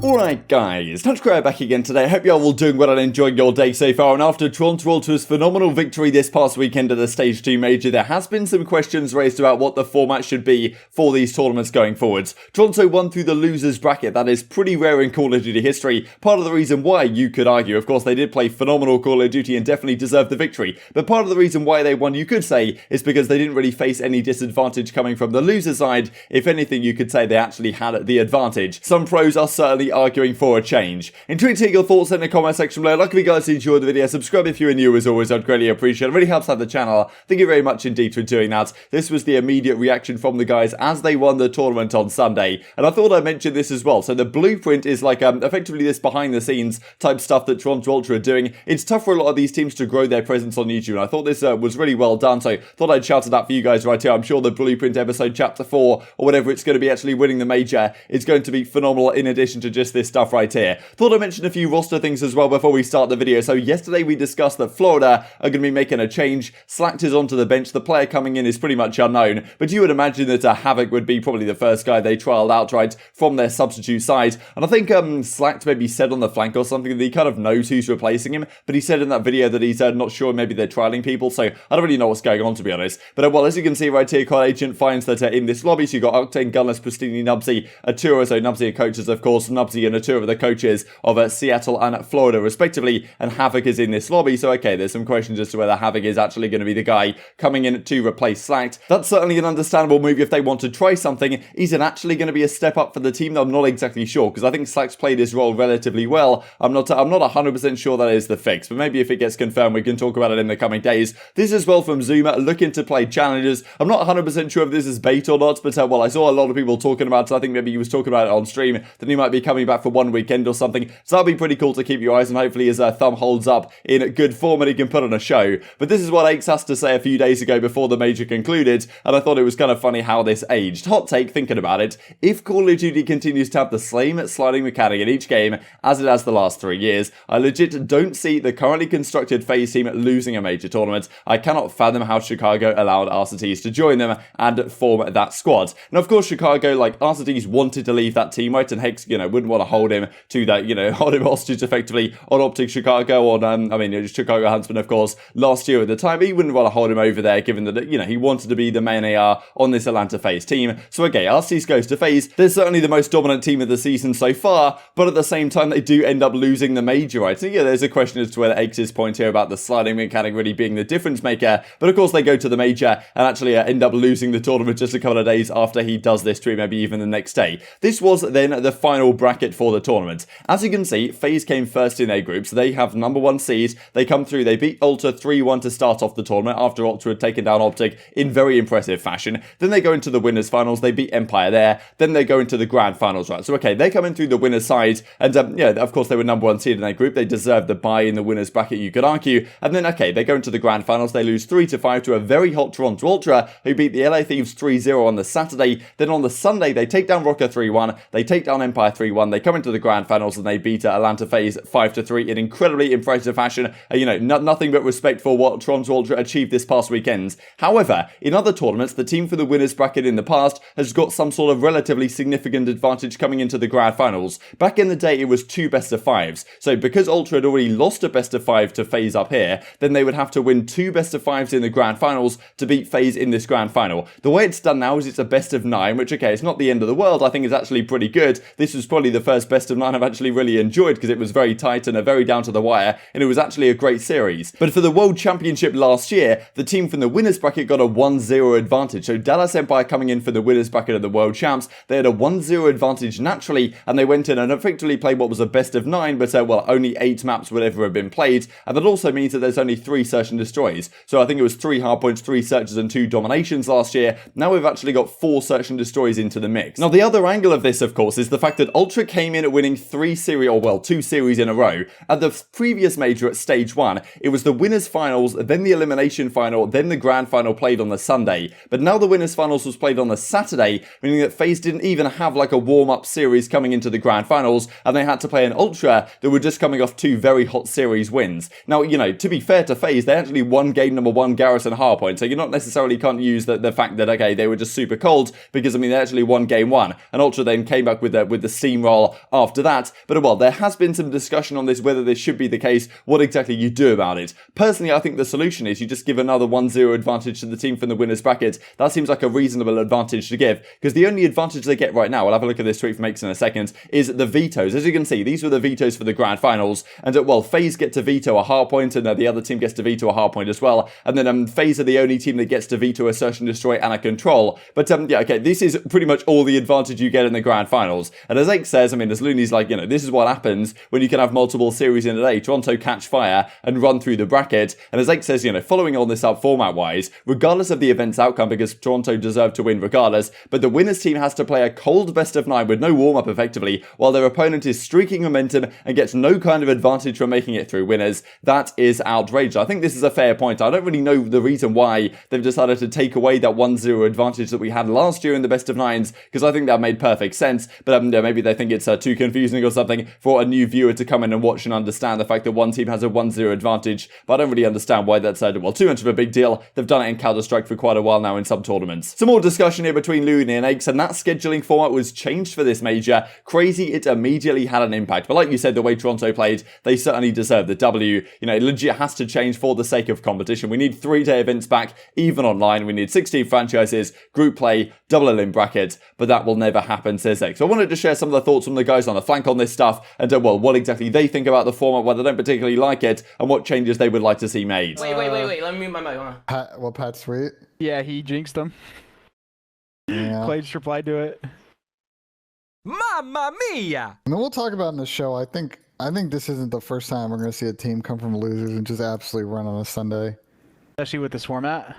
Alright guys, TacticalRab back again today. I hope you all will doing well and enjoying your day so far. And after Toronto Ultra's phenomenal victory this past weekend at the Stage 2 Major, there has been some questions raised about what the format should be for these tournaments going forwards. Toronto won through the losers bracket. That is pretty rare in Call of Duty history. Part of the reason why, you could argue, of course they did play phenomenal Call of Duty and definitely deserved the victory. But part of the reason why they won, you could say, is because they didn't really face any disadvantage coming from the loser side. If anything, you could say they actually had the advantage. Some pros are certainly arguing for a change. In tweet your thoughts in the comment section below. Like if you guys enjoyed the video, subscribe if you are new as always, I'd greatly appreciate it. It really helps out the channel. Thank you very much indeed for doing that. This was the immediate reaction from the guys as they won the tournament on Sunday. And I thought I'd mention this as well. So the blueprint is like effectively this behind the scenes type stuff that Toronto Ultra are doing. It's tough for a lot of these teams to grow their presence on YouTube, and I thought this was really well done, so thought I'd shout it out for you guys right here. I'm sure the blueprint episode chapter 4 or whatever it's going to be actually winning the major is going to be phenomenal in addition to just this stuff right here. Thought I'd mention a few roster things as well before we start the video. So yesterday we discussed that Florida are going to be making a change. Slacked is onto the bench. The player coming in is pretty much unknown, but you would imagine that Havoc would be probably the first guy they trialed outright from their substitute side. And I think Slacked maybe said on the flank or something that he kind of knows who's replacing him, but he said in that video that he's not sure, maybe they're trialing people, so I don't really know what's going on, to be honest. But well, as you can see right here, COD Agent finds that in this lobby, so you've got Octane, Gunless, Prestinni, Nubsy, Atura, so Nubsy are coaches, of course, Nubsy and Atura are the coaches of Seattle and Florida, respectively, and Havoc is in this lobby, so okay, there's some questions as to whether Havoc is actually going to be the guy coming in to replace Slacked. That's certainly an understandable move if they want to try something. Is it actually going to be a step up for the team? I'm not exactly sure, because I think Slack's played his role relatively well. I'm not 100% sure that is the fix, but maybe if it gets confirmed, we can talk about it in the coming days. This is well from Zuma, looking to play challenges. I'm not 100% sure if this is bait or not, but well, I saw a lot of people talking about it. I think maybe he was talking about it on stream, that he might be coming back for one weekend or something, so that'll be pretty cool to keep your eyes on. Hopefully his thumb holds up in good form and he can put on a show. But this is what Aches has to say a few days ago before the major concluded, and I thought it was kind of funny how this aged. Hot take, thinking about it, if Call of Duty continues to have the same sliding mechanic in each game as it has the last 3 years, I legit don't see the currently constructed FaZe team losing a major tournament. I cannot fathom how Chicago allowed Arcitys to join them and form that squad. And of course Chicago, like, Arcitys wanted to leave that team, right, and Hex, wouldn't want to hold him to that, hold him hostage effectively on OpTic Chicago, on, Chicago Huntsman, of course, last year at the time. He wouldn't want to hold him over there, given that, he wanted to be the main AR on this Atlanta FaZe team. So, okay, Arcitys goes to FaZe. They're certainly the most dominant team of the season so far, but at the same time, they do end up losing the major, right? So, yeah, there's a question as to whether Aches' point here about the sliding mechanic really being the difference maker, but of course, they go to the major and actually end up losing the tournament just a couple of days after he does this to maybe even the next day. This was then the final bracket for the tournament. As you can see, FaZe came first in their group, so they have number 1 seed. They come through, they beat Ultra 3-1 to start off the tournament after Ultra had taken down OpTic in very impressive fashion. Then they go into the winners finals, they beat Empire there. Then they go into the grand finals, right? So okay, they come in through the winners side, and yeah, of course they were number 1 seed in their group. They deserved the bye in the winners bracket, you could argue. And then okay, they go into the grand finals, they lose 3-5 to a very hot Toronto Ultra, who beat the LA Thieves 3-0 on the Saturday. Then on the Sunday, they take down Rokkr 3-1, they take down Empire 3-1, they come into the grand finals and they beat Atlanta FaZe 5-3 in incredibly impressive fashion. Nothing but respect for what Toronto Ultra achieved this past weekend. However, in other tournaments, the team for the winners bracket in the past has got some sort of relatively significant advantage coming into the grand finals. Back in the day, it was 2 best of 5s. So because Ultra had already lost a best of 5 to FaZe up here, then they would have to win 2 best of 5s in the grand finals to beat FaZe in this grand final. The way it's done now is it's a best of 9, which okay, it's not the end of the world. I think it's actually pretty good. This was probably the first best of 9 I've actually really enjoyed because it was very tight and a very down to the wire, and it was actually a great series. But for the World Championship last year, the team from the winners bracket got a 1-0 advantage. So Dallas Empire coming in for the winners bracket of the World Champs, they had a 1-0 advantage naturally, and they went in and effectively played what was a best of 9, but well, only 8 maps would ever have been played, and that also means that there's only 3 search and destroys. So I think it was 3 hardpoints, 3 searches, and 2 dominations last year. Now we've actually got 4 search and destroys into the mix. Now the other angle of this, of course, is the fact that Ultra came in at winning 2 series in a row. At the previous major at stage 1, it was the winners finals, then the elimination final, then the grand final played on the Sunday. But now the winners finals was played on the Saturday, meaning that FaZe didn't even have like a warm-up series coming into the grand finals, and they had to play an Ultra that were just coming off 2 very hot series wins. Now, to be fair to FaZe, they actually won game number 1 Garrison hardpoint, so you're not necessarily can't use the fact that, okay, they were just super cold, because, they actually won game 1, and Ultra then came back with the steamroll protocol after that. But well, there has been some discussion on this, whether this should be the case, what exactly you do about it. Personally, I think the solution is you just give another 1-0 advantage to the team from the winner's bracket. That seems like a reasonable advantage to give, because the only advantage they get right now, we'll have a look at this tweet from X in a second, is the vetoes. As you can see, these were the vetoes for the grand finals, and well, FaZe get to veto a hard point, and the other team gets to veto a hard point as well, and then FaZe are the only team that gets to veto a search and destroy and a control. But yeah, okay, this is pretty much all the advantage you get in the grand finals. And as X says, I mean, as Loony's like, this is what happens when you can have multiple series in a day. Toronto catch fire and run through the bracket. And as X says, following on this up format-wise, regardless of the event's outcome, because Toronto deserve to win regardless, but the winner's team has to play a cold best of 9 with no warm-up effectively, while their opponent is streaking momentum and gets no kind of advantage from making it through winners. That is outrageous. I think this is a fair point. I don't really know the reason why they've decided to take away that 1-0 advantage that we had last year in the best of 9s, because I think that made perfect sense, but maybe they think it's too confusing or something for a new viewer to come in and watch and understand the fact that one team has a 1-0 advantage, but I don't really understand why that's too much of a big deal. They've done it in Counter-Strike for quite a while now in some tournaments. Some more discussion here between Loony and X, and that scheduling format was changed for this major. Crazy, it immediately had an impact, but like you said, the way Toronto played, they certainly deserve the W. It legit has to change for the sake of competition. We need 3-day events back, even online. We need 16 franchises, group play, double elim bracket, but that will never happen, says X. So I wanted to share some of the thoughts from the guys on the flank on this stuff, and well, what exactly they think about the format, why they don't particularly like it, and what changes they would like to see made. Wait, let me mute my mic. Pat's sweet. Yeah, he jinxed them. Yeah. Clay just replied to it. Mamma mia! And then we'll talk about in the show. I think this isn't the first time we're going to see a team come from losers and just absolutely run on a Sunday. Especially with this format.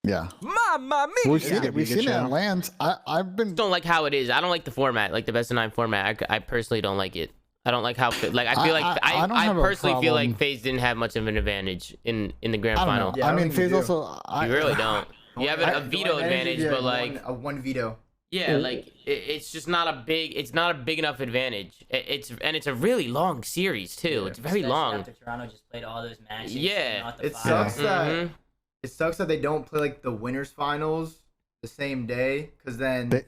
Yeah. Mamma mia! We've seen it. We've seen it in lands. I've been. Don't like how it is. I don't like the format, like the best of 9 format. I personally don't like it. I don't like how, like, I feel like, I personally feel like FaZe didn't have much of an advantage in the grand final. Yeah, I mean, FaZe also. You really don't. You have a veto advantage, but like. One veto. Yeah, like, it's just not a big enough advantage. It's a really long series, too. Yeah. It's very long. After Toronto just played all those matches. Yeah. It sucks that they don't play, like, the winners finals the same day, because then.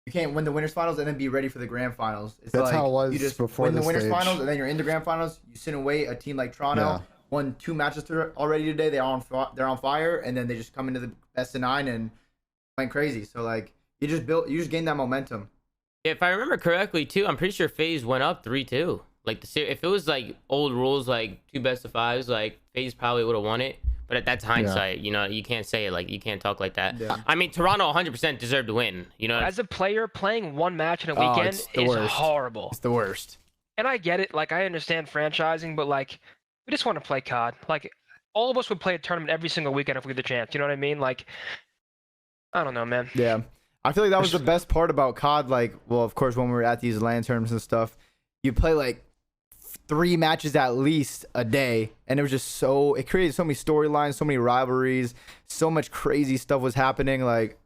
You can't win the winners finals and then be ready for the grand finals. It's That's like how it was you just before win the winners stage. finals and then you're in the grand finals. You sit and wait. A team like Toronto won 2 matches already today. They're on fire, and then they just come into the best of 9 and went crazy. So like you just gain that momentum. Yeah, if I remember correctly too, I'm pretty sure FaZe went up 3-2. Like if it was like old rules, like 2 best of 5s, like FaZe probably would have won it. But that's hindsight, you can't say it, like, you can't talk like that. Yeah. I mean, Toronto 100% deserved to win, As a player, playing 1 match in a weekend is horrible. It's the worst. And I get it, like, I understand franchising, but, like, we just want to play COD. Like, all of us would play a tournament every single weekend if we had the chance, you know what I mean? Like, I don't know, man. Yeah. I feel like that was the best part about COD, like, well, of course, when we were at these LAN tournaments and stuff, you play, like, 3 matches at least a day, and it was just it created so many storylines, so many rivalries, so much crazy stuff was happening. Like,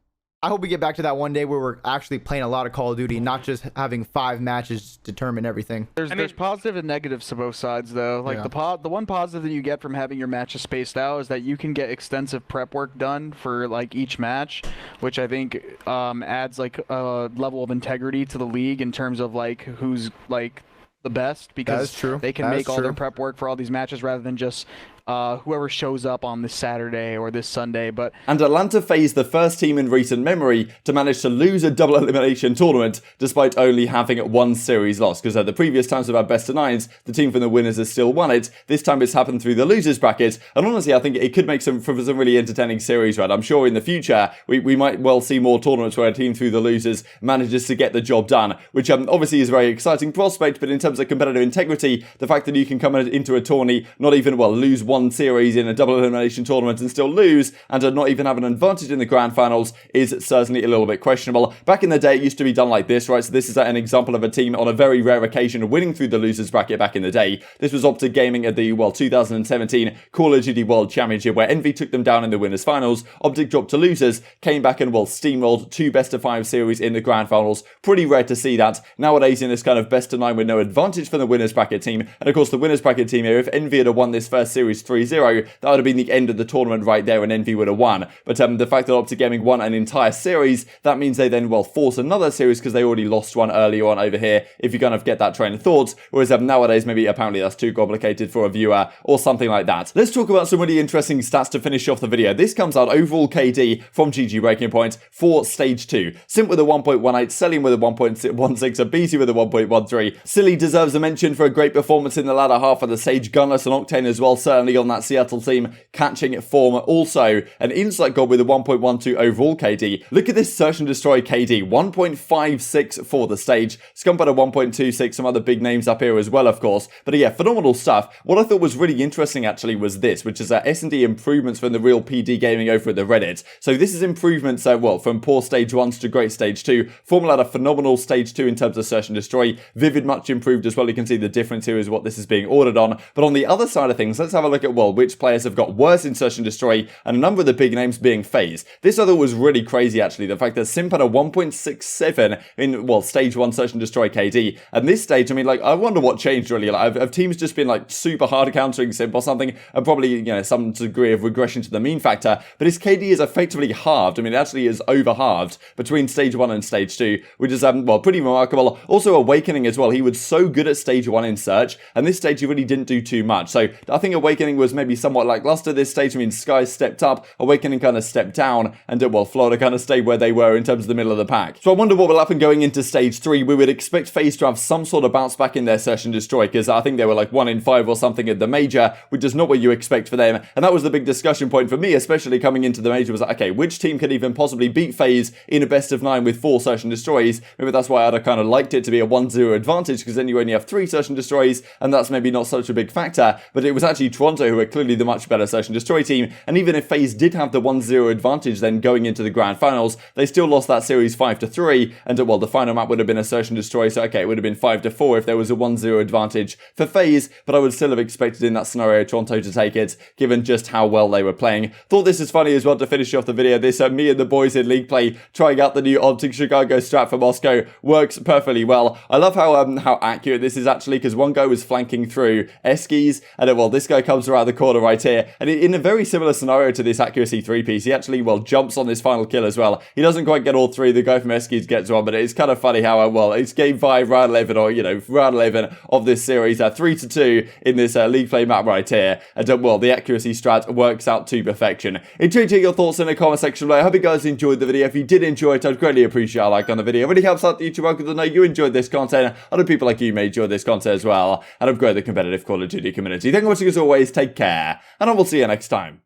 I hope we get back to that one day where we're actually playing a lot of Call of Duty, not just having 5 matches determine everything. There's positive and negatives to both sides, though. Like the one positive that you get from having your matches spaced out is that you can get extensive prep work done for like each match, which I think adds like a level of integrity to the league in terms of like who's like the best, because they can make all their prep work for all these matches rather than just whoever shows up on this Saturday or this Sunday. And Atlanta FaZe the first team in recent memory to manage to lose a double elimination tournament despite only having 1 series loss, because the previous times we've had best of 9s, the team from the winners has still won it. This time it's happened through the losers bracket, and honestly I think it could make for some really entertaining series, right? I'm sure in the future we might well see more tournaments where a team through the losers manages to get the job done, which obviously is a very exciting prospect. But in terms of competitive integrity, the fact that you can come into a tourney, not even lose 1 series in a double elimination tournament and still lose, and not even have an advantage in the grand finals, is certainly a little bit questionable. Back in the day, it used to be done like this, right? So this is an example of a team on a very rare occasion winning through the losers bracket back in the day. This was OpTic Gaming at the 2017 Call of Duty World Championship, where Envy took them down in the winners finals. OpTic dropped to losers, came back and steamrolled 2 best of 5 series in the grand finals. Pretty rare to see that. Nowadays, in this kind of best of 9 with no advantage for the winners bracket team, and of course the winners bracket team here, if Envy had won this first series 3-0, that would have been the end of the tournament right there and Envy would have won. But the fact that OpTic Gaming won an entire series, that means they then, well, force another series because they already lost one earlier on over here, if you kind of get that train of thought. Whereas nowadays, maybe apparently that's too complicated for a viewer or something like that. Let's talk about some really interesting stats to finish off the video. This comes out overall KD from GG Breaking Point for Stage 2. Simp with a 1.18, Cellium with a 1.16, aBeZy with a 1.13. Silly deserves a mention for a great performance in the latter half of the stage. Gunless and Octane as well, certainly on that Seattle team, catching form. Also, an Insight God with a 1.12 overall KD. Look at this Search and Destroy KD, 1.56 for the stage. Scump had a 1.26, some other big names up here as well, of course. But yeah, phenomenal stuff. What I thought was really interesting actually was this, which is S&D improvements from the real PD gaming over at the Reddit. So this is improvements, well, from poor stage 1s to great stage 2. Formula had a phenomenal stage 2 in terms of Search and Destroy. Vivid much improved as well. You can see the difference here is what this is being ordered on. But on the other side of things, let's have a look at, well, which players have got worse in Search and Destroy, and a number of the big names being FaZe. This I thought was really crazy actually, the fact that Simp had a 1.67 in, well, stage 1 Search and Destroy KD. And this stage, I mean, like, I wonder what changed really. Like, have teams just been like super hard countering Simp or something, and probably, you know, some degree of regression to the mean factor, but his KD is effectively halved. I mean, it actually is over halved between stage 1 and stage 2, which is, well, pretty remarkable. Also, Awakening as well. He was so good at stage 1 in Search, and this stage he really didn't do too much. So I think Awakening was maybe somewhat lackluster this stage. I mean, Sky stepped up, Awakening kind of stepped down, and well, Florida kind of stayed where they were in terms of the middle of the pack. So I wonder what will happen going into stage 3. We would expect FaZe to have some sort of bounce back in their Search and Destroy, because I think they were like 1 in 5 or something at the major, which is not what you expect for them. And that was the big discussion point for me, especially coming into the major, was like, okay, which team could even possibly beat FaZe in a best of 9 with 4 Search and Destroys? Maybe that's why I'd have kind of liked it to be a 1-0 advantage, because then you only have 3 Search and Destroys, and that's maybe not such a big factor. But it was actually Toronto who were clearly the much better Search and Destroy team, and even if FaZe did have the 1-0 advantage then going into the grand finals, they still lost that series 5-3, and well, the final map would have been a Search and Destroy, so okay, it would have been 5-4 if there was a 1-0 advantage for FaZe, but I would still have expected in that scenario Toronto to take it, given just how well they were playing. Thought this is funny as well to finish off the video. This me and the boys in League Play trying out the new OpTic Chicago strat for Moscow works perfectly well. I love how accurate this is actually, because one guy was flanking through Eskies, and well, this guy comes around the corner right here, and in a very similar scenario to this accuracy 3-piece, he actually, well, jumps on this final kill as well. He doesn't quite get all 3, the guy from Eskies gets one, but it's kind of funny how, well, it's game 5, round 11, or, you know, round 11 of this series, 3-2 in this League Play map right here, and well, the accuracy strat works out to perfection. Intrigued to hear your thoughts in the comment section below. I hope you guys enjoyed the video. If you did enjoy it, I'd greatly appreciate a like on the video. It really helps out the YouTube algorithm to know you enjoyed this content. Other people like you may enjoy this content as well, and I've grown the competitive Call of Duty community. Thank you for watching as always, take care, and I will see you next time.